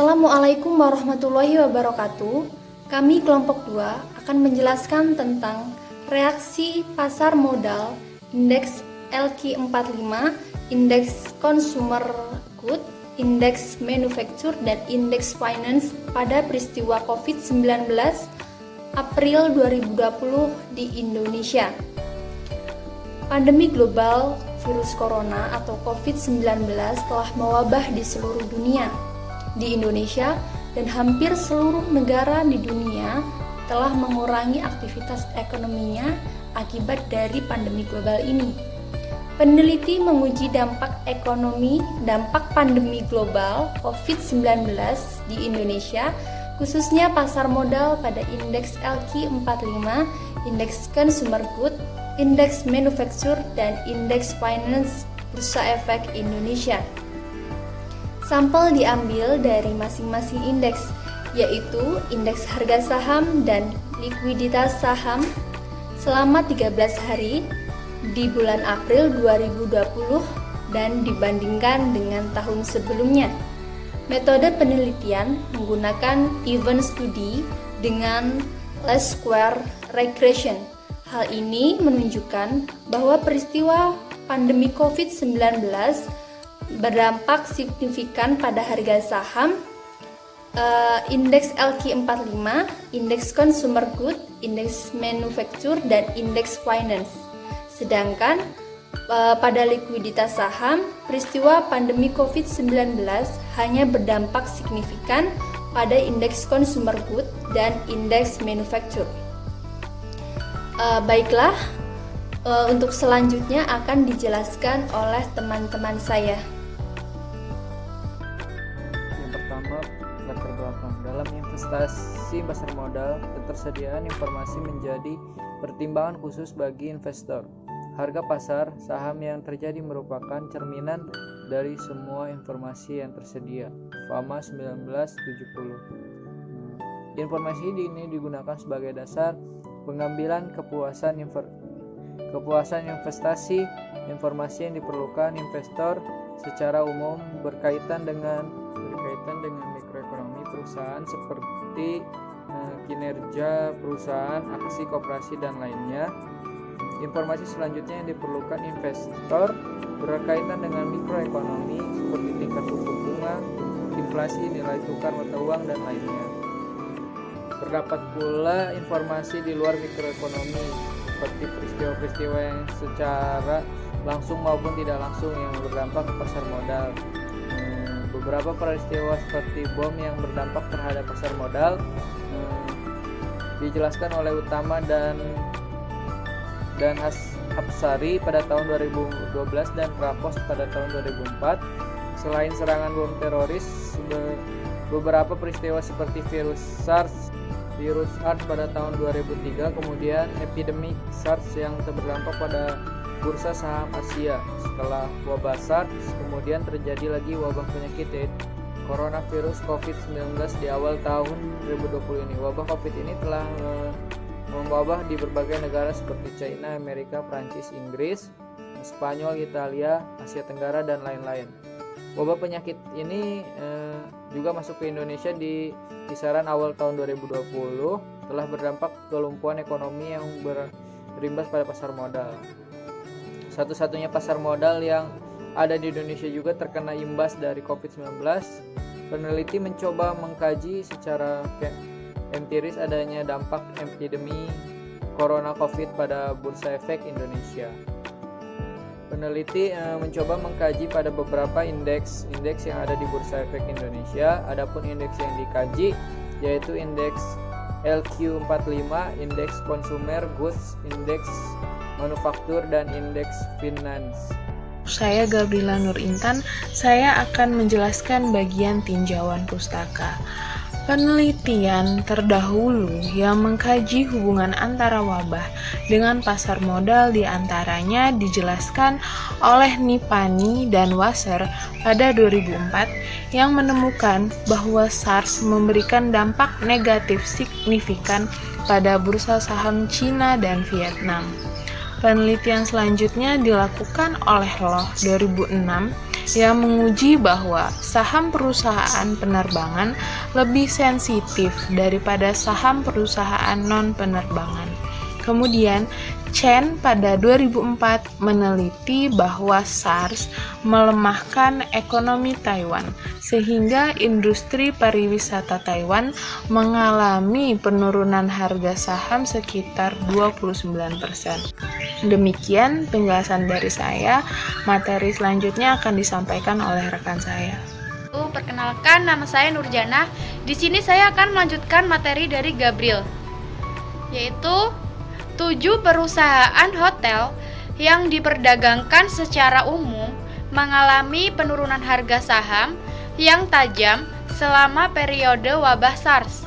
Assalamualaikum warahmatullahi wabarakatuh. Kami kelompok 2 akan menjelaskan tentang reaksi pasar modal, indeks LQ45, indeks consumer good, indeks manufacture, dan indeks finance pada peristiwa COVID-19 April 2020 di Indonesia. Pandemi global virus corona atau COVID-19 telah mewabah di seluruh dunia. Di Indonesia dan hampir seluruh negara di dunia telah mengurangi aktivitas ekonominya akibat dari pandemi global ini. Peneliti menguji dampak pandemi global COVID-19 di Indonesia, khususnya pasar modal pada indeks LQ45, indeks consumer good, indeks manufacture, dan indeks finance Bursa Efek Indonesia. Sampel diambil dari masing-masing indeks, yaitu indeks harga saham dan likuiditas saham selama 13 hari di bulan April 2020 dan dibandingkan dengan tahun sebelumnya. Metode penelitian menggunakan event study dengan least square regression. Hal ini menunjukkan bahwa peristiwa pandemi COVID-19 berdampak signifikan pada harga saham, indeks LQ45, indeks consumer good, indeks manufacture, dan indeks finance. Sedangkan pada likuiditas saham, peristiwa pandemi COVID-19 hanya berdampak signifikan pada indeks consumer good dan indeks manufacture. Baiklah, untuk selanjutnya akan dijelaskan oleh teman-teman saya. Latar belakang. Dalam investasi pasar modal, ketersediaan informasi menjadi pertimbangan khusus bagi investor. Harga pasar saham yang terjadi merupakan cerminan dari semua informasi yang tersedia. Fama 1970. Informasi ini digunakan sebagai dasar pengambilan kepuasan investasi. Informasi yang diperlukan investor secara umum berkaitan dengan mikroekonomi perusahaan seperti kinerja perusahaan, aksi koperasi, dan lainnya. Informasi selanjutnya yang diperlukan investor berkaitan dengan mikroekonomi seperti tingkat suku bunga, inflasi, nilai tukar mata uang, dan lainnya. Terdapat pula informasi di luar mikroekonomi seperti peristiwa-peristiwa yang secara langsung maupun tidak langsung yang berdampak ke pasar modal. Beberapa peristiwa seperti bom yang berdampak terhadap pasar modal dijelaskan oleh Utama dan Hapsari pada tahun 2012 dan Krapos pada tahun 2004. Selain serangan bom teroris, beberapa peristiwa seperti virus SARS pada tahun 2003, kemudian epidemik SARS yang berdampak pada bursa saham Asia. Setelah wabah SARS, kemudian terjadi lagi wabah penyakit yaitu coronavirus COVID-19 di awal tahun 2020 ini. Wabah COVID ini telah mewabah di berbagai negara seperti China, Amerika, Prancis, Inggris, Spanyol, Italia, Asia Tenggara, dan lain-lain. Wabah penyakit ini juga masuk ke Indonesia di kisaran awal tahun 2020, telah berdampak kelumpuhan ekonomi yang berimbas pada pasar modal. Satu-satunya pasar modal yang ada di Indonesia juga terkena imbas dari COVID-19. Peneliti mencoba mengkaji secara empiris adanya dampak epidemi corona COVID pada Bursa Efek Indonesia. Peneliti mencoba mengkaji pada beberapa indeks yang ada di Bursa Efek Indonesia. Adapun indeks yang dikaji yaitu indeks LQ45, indeks consumer goods, indeks manufaktur, dan indeks finance. Saya Gabriela Nur Intan, saya akan menjelaskan bagian tinjauan pustaka. Penelitian terdahulu yang mengkaji hubungan antara wabah dengan pasar modal diantaranya dijelaskan oleh Nipani dan Wasser pada 2004 yang menemukan bahwa SARS memberikan dampak negatif signifikan pada bursa saham Cina dan Vietnam. Penelitian selanjutnya dilakukan oleh Loh 2006 yang menguji bahwa saham perusahaan penerbangan lebih sensitif daripada saham perusahaan non-penerbangan. Kemudian, Chen pada 2004 meneliti bahwa SARS melemahkan ekonomi Taiwan, sehingga industri pariwisata Taiwan mengalami penurunan harga saham sekitar 29%. Demikian penjelasan dari saya. Materi selanjutnya akan disampaikan oleh rekan saya. Perkenalkan, nama saya Nurjana. Di sini saya akan melanjutkan materi dari Gabriel, yaitu 7 perusahaan hotel yang diperdagangkan secara umum mengalami penurunan harga saham yang tajam selama periode wabah SARS.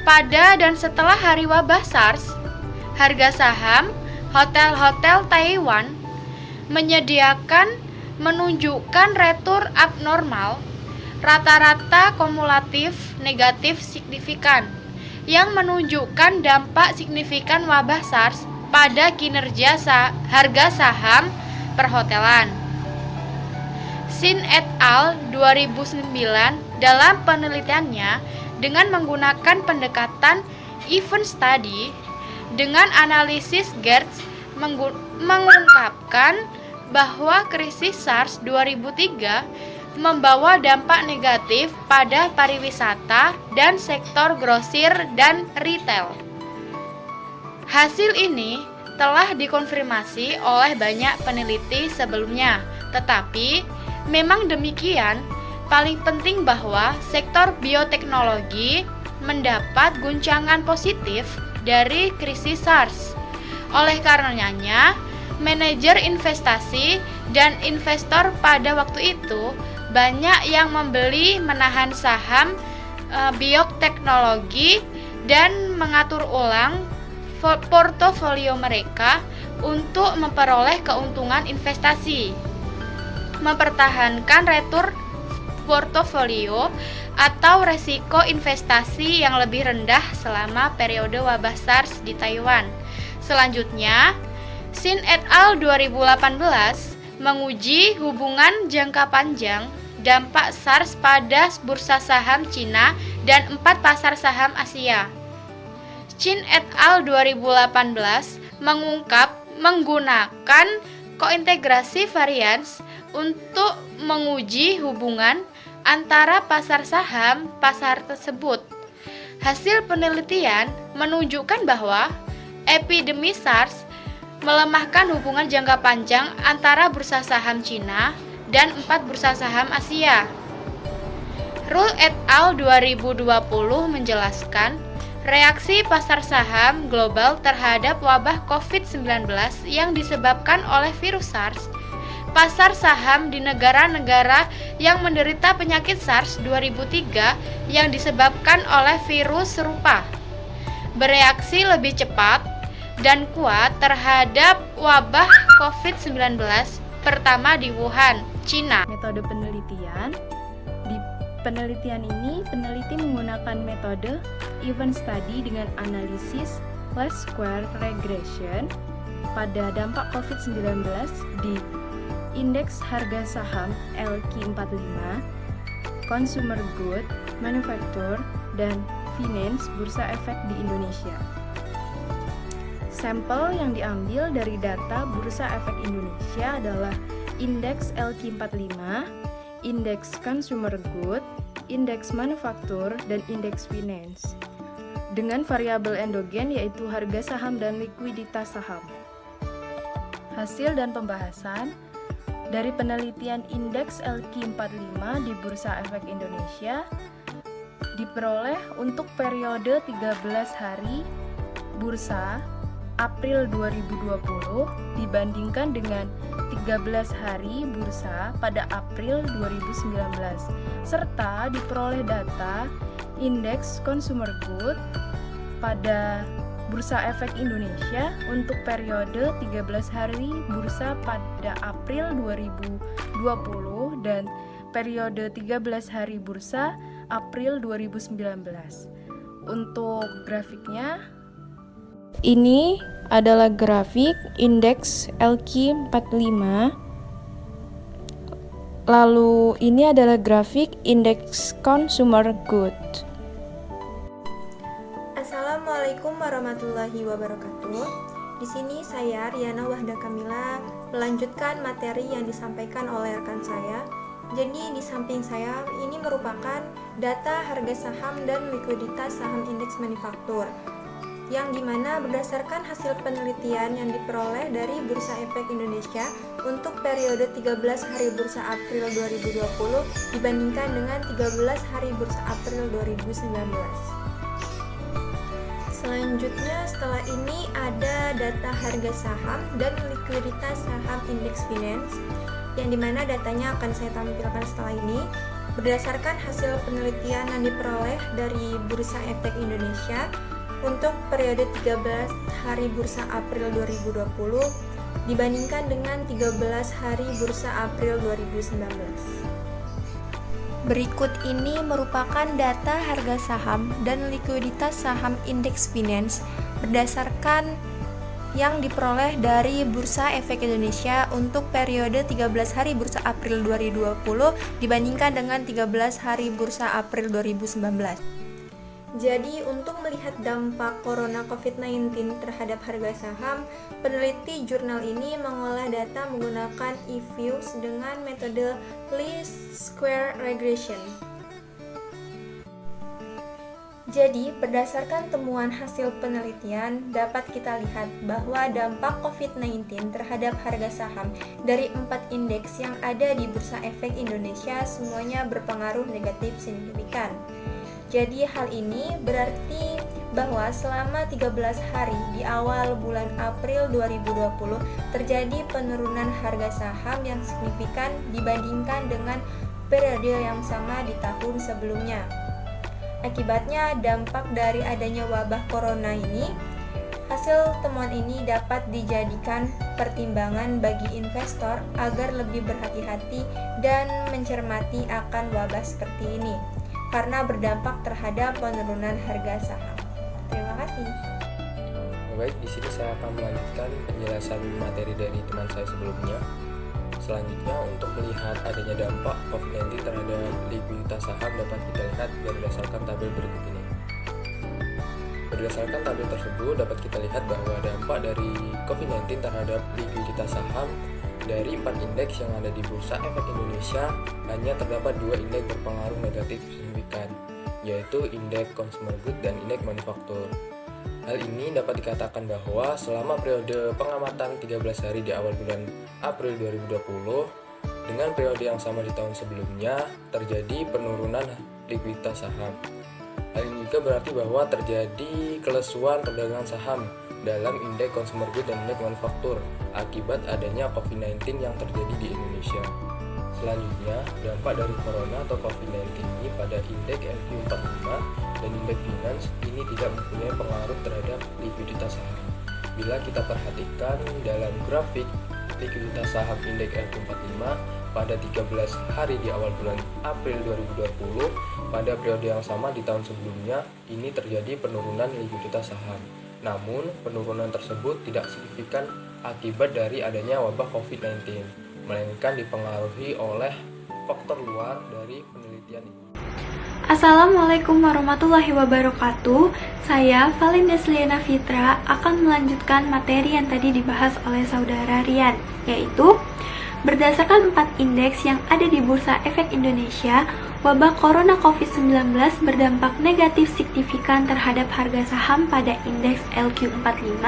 Pada dan setelah hari wabah SARS, harga saham hotel-hotel Taiwan menunjukkan retur abnormal, rata-rata kumulatif negatif signifikan, yang menunjukkan dampak signifikan wabah SARS pada kinerja harga saham perhotelan. Sin et al. 2009 dalam penelitiannya dengan menggunakan pendekatan event study dengan analisis Gertz mengungkapkan bahwa krisis SARS 2003 membawa dampak negatif pada pariwisata dan sektor grosir dan retail. Hasil ini telah dikonfirmasi oleh banyak peneliti sebelumnya, tetapi memang demikian, paling penting bahwa sektor bioteknologi mendapat guncangan positif dari krisis SARS. Oleh karenanya, manajer investasi dan investor pada waktu itu banyak yang membeli menahan saham bioteknologi dan mengatur ulang portofolio mereka untuk memperoleh keuntungan investasi. Mempertahankan retur portofolio atau resiko investasi yang lebih rendah selama periode wabah SARS di Taiwan. Selanjutnya, Sin et al. 2018 menguji hubungan jangka panjang dampak SARS pada bursa saham Cina dan 4 pasar saham Asia. Chin et al. 2018 menggunakan kointegrasi varians untuk menguji hubungan antara pasar saham pasar tersebut. Hasil penelitian menunjukkan bahwa epidemi SARS melemahkan hubungan jangka panjang antara bursa saham Cina dan 4 bursa saham Asia. Rule et al. 2020 menjelaskan reaksi pasar saham global terhadap wabah COVID-19 yang disebabkan oleh virus SARS. Pasar saham di negara-negara yang menderita penyakit SARS 2003 yang disebabkan oleh virus serupa bereaksi lebih cepat dan kuat terhadap wabah COVID-19 pertama di Wuhan, Cina. Metode penelitian. Di penelitian ini, peneliti menggunakan metode event study dengan analisis least square regression pada dampak COVID-19 di indeks harga saham LQ45, consumer good, manufacture, dan finance bursa efek di Indonesia. Sampel yang diambil dari data Bursa Efek Indonesia adalah indeks LQ45, indeks consumer good, indeks manufaktur, dan indeks finance dengan variabel endogen yaitu harga saham dan likuiditas saham. Hasil dan pembahasan dari penelitian indeks LQ45 di Bursa Efek Indonesia diperoleh untuk periode 13 hari bursa April 2020 dibandingkan dengan 13 hari bursa pada April 2019 serta diperoleh data indeks consumer good pada Bursa Efek Indonesia untuk periode 13 hari bursa pada April 2020 dan periode 13 hari bursa April 2019. Untuk grafiknya, ini adalah grafik indeks LQ45 Lalu ini adalah grafik indeks consumer good. Assalamualaikum warahmatullahi wabarakatuh. Di sini saya Riana Wahda Kamila melanjutkan materi yang disampaikan oleh rekan saya. Jadi di samping saya ini merupakan data harga saham dan likuiditas saham indeks manufaktur, yang dimana berdasarkan hasil penelitian yang diperoleh dari Bursa Efek Indonesia untuk periode 13 hari Bursa April 2020 dibandingkan dengan 13 hari Bursa April 2019. Selanjutnya setelah ini ada data harga saham dan likuiditas saham indeks finance, yang dimana datanya akan saya tampilkan setelah ini berdasarkan hasil penelitian yang diperoleh dari Bursa Efek Indonesia untuk periode 13 hari Bursa April 2020 dibandingkan dengan 13 hari Bursa April 2019. Berikut ini merupakan data harga saham dan likuiditas saham indeks finance berdasarkan yang diperoleh dari Bursa Efek Indonesia untuk periode 13 hari Bursa April 2020 dibandingkan dengan 13 hari Bursa April 2019. Jadi untuk melihat dampak Corona COVID-19 terhadap harga saham, peneliti jurnal ini mengolah data menggunakan eViews dengan metode least square regression. Jadi, berdasarkan temuan hasil penelitian, dapat kita lihat bahwa dampak COVID-19 terhadap harga saham dari 4 indeks yang ada di Bursa Efek Indonesia semuanya berpengaruh negatif signifikan. Jadi hal ini berarti bahwa selama 13 hari di awal bulan April 2020 terjadi penurunan harga saham yang signifikan dibandingkan dengan periode yang sama di tahun sebelumnya. Akibatnya dampak dari adanya wabah corona ini, hasil temuan ini dapat dijadikan pertimbangan bagi investor agar lebih berhati-hati dan mencermati akan wabah seperti ini, karena berdampak terhadap penurunan harga saham. Terima kasih. Baik, di sini saya akan melanjutkan penjelasan materi dari teman saya sebelumnya. Selanjutnya, untuk melihat adanya dampak COVID-19 terhadap likuiditas saham dapat kita lihat berdasarkan tabel berikut ini. Berdasarkan tabel tersebut dapat kita lihat bahwa dampak dari COVID-19 terhadap likuiditas saham dari 4 indeks yang ada di Bursa Efek Indonesia hanya terdapat 2 indeks berpengaruh negatif signifikan, yaitu indeks consumer good dan indeks manufaktur. Hal ini dapat dikatakan bahwa selama periode pengamatan 13 hari di awal bulan April 2020 dengan periode yang sama di tahun sebelumnya terjadi penurunan likuiditas saham. Hal ini juga berarti bahwa terjadi kelesuan perdagangan saham dalam indeks consumer good dan indeks manufaktur akibat adanya COVID-19 yang terjadi di Indonesia. Selanjutnya, dampak dari corona atau COVID-19 ini pada indeks LQ45 dan indeks finance ini tidak mempunyai pengaruh terhadap likuiditas saham. Bila kita perhatikan dalam grafik likuiditas saham indeks LQ45 pada 13 hari di awal bulan April 2020 pada periode yang sama di tahun sebelumnya ini terjadi penurunan likuiditas saham. Namun, penurunan tersebut tidak signifikan akibat dari adanya wabah COVID-19, melainkan dipengaruhi oleh faktor luar dari penelitian ini. Assalamualaikum warahmatullahi wabarakatuh. Saya Valinda Sliana Fitra akan melanjutkan materi yang tadi dibahas oleh saudara Rian, yaitu berdasarkan 4 indeks yang ada di Bursa Efek Indonesia, wabah corona COVID-19 berdampak negatif signifikan terhadap harga saham pada indeks LQ45,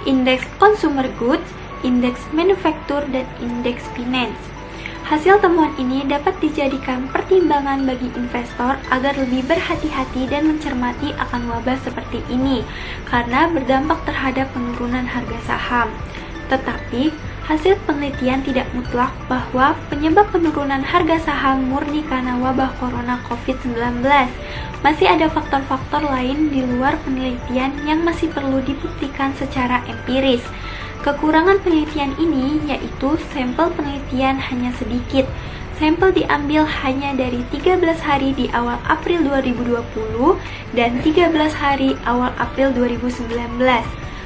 indeks consumer goods, indeks manufaktur, dan indeks finance. Hasil temuan ini dapat dijadikan pertimbangan bagi investor agar lebih berhati-hati dan mencermati akan wabah seperti ini karena berdampak terhadap penurunan harga saham. Tetapi, hasil penelitian tidak mutlak bahwa penyebab penurunan harga saham murni karena wabah corona COVID-19. Masih ada faktor-faktor lain di luar penelitian yang masih perlu dibuktikan secara empiris. Kekurangan penelitian ini yaitu sampel penelitian hanya sedikit. Sampel diambil hanya dari 13 hari di awal April 2020 dan 13 hari awal April 2019.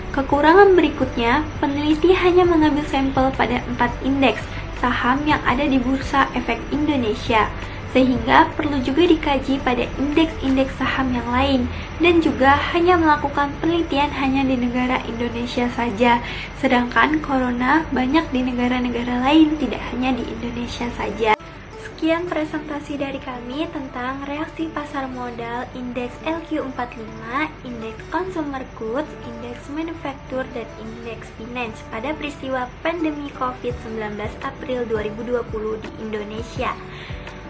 Kekurangan berikutnya, peneliti hanya mengambil sampel pada 4 indeks, saham yang ada di Bursa Efek Indonesia, sehingga perlu juga dikaji pada indeks-indeks saham yang lain, dan juga hanya melakukan penelitian hanya di negara Indonesia saja, sedangkan corona banyak di negara-negara lain, tidak hanya di Indonesia saja. Sekian presentasi dari kami tentang reaksi pasar modal indeks LQ45, indeks consumer goods, indeks manufaktur, dan indeks finance pada peristiwa pandemi COVID-19 April 2020 di Indonesia.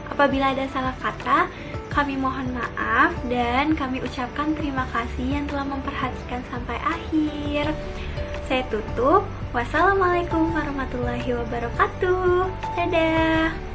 Apabila ada salah kata, kami mohon maaf dan kami ucapkan terima kasih yang telah memperhatikan sampai akhir. Saya tutup. Wassalamualaikum warahmatullahi wabarakatuh. Dadah.